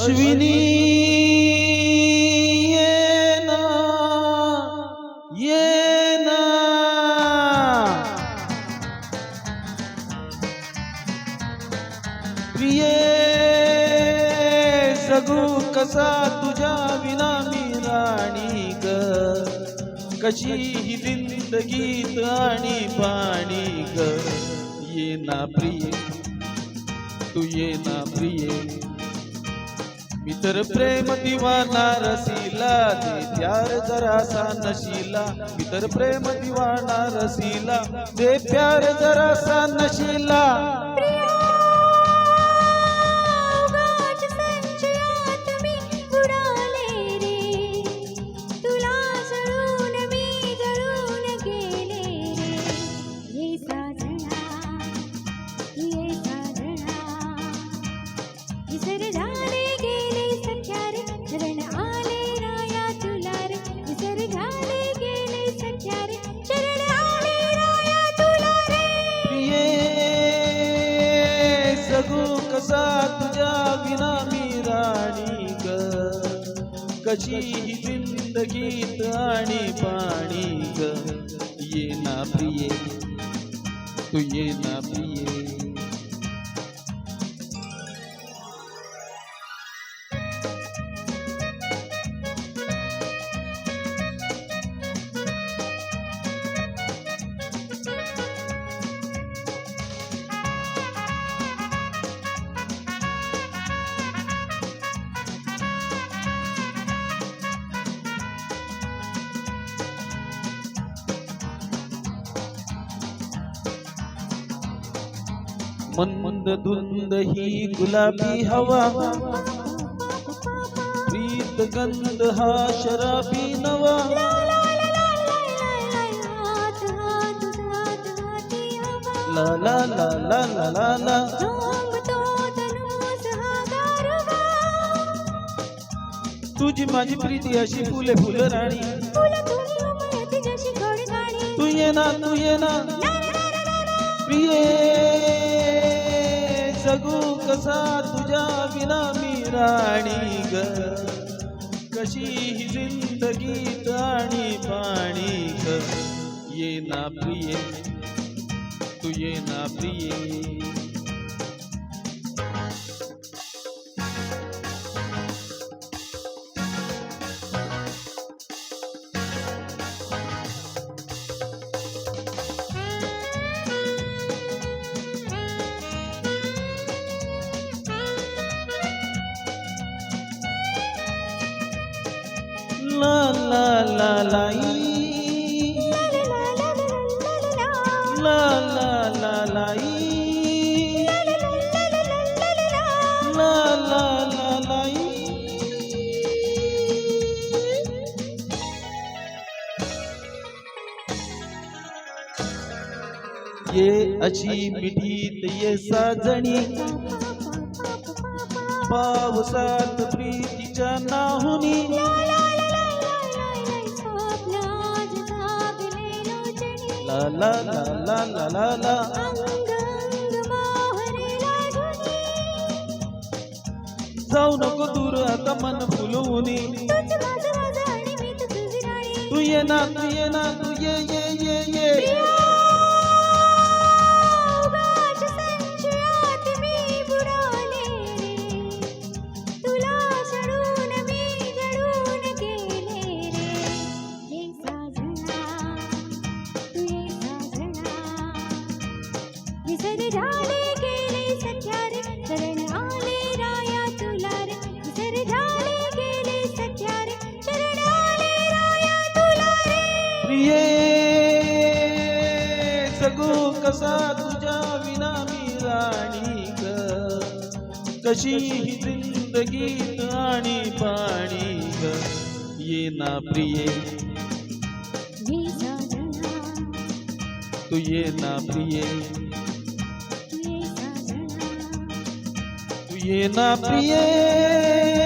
अश्विनी ये ना ये ना प्रिये जगू कसा तुझ्या विना मी राणी ग कशी ही जिंदगीत आणि पाणी ग ये ना प्रिये तू ये ना प्रिये मी तर प्रेम दिवाना रसीला दे प्यार जरासा नशीला मी तर प्रेम दिवाना रसीला दे प्यार जरासा नशीला जगू कसा तुझ्या विना मी राणी ग कशी ही जिंदगीत आणि पाणी ग ये ना प्रिये तू ये ना प्रिये मंद धुंद ही गुलाबी हवा प्रीत गंध हा शराबी नवा ला ला ला ला ला ला ला तुझी माझी प्रीती अशी फुले फुल राणी तू ये ना प्रिये जगू कसा तुझ्या विना मी राणी ग कशी ही जिंदगीत आणि पाणी ग ये ना प्रिये तू ये ना प्रिये ला ला ला लाई ला ला ला लाई ला ला ला लाई ये अशी मिठीत ये साजणी पावसात प्रीतीच्या नाहुनी ला ला ला ला ला ला ला जाऊ नको दूर आता मन फुलवूनी तू ये ना तू ये ये प्रिये जगू कसा तुझ्या विना मी राणी ग कशी ही जिंदगीत आणि पाणी ग ये ना प्रिये तू ये ना प्रिये तू ये ना प्रिये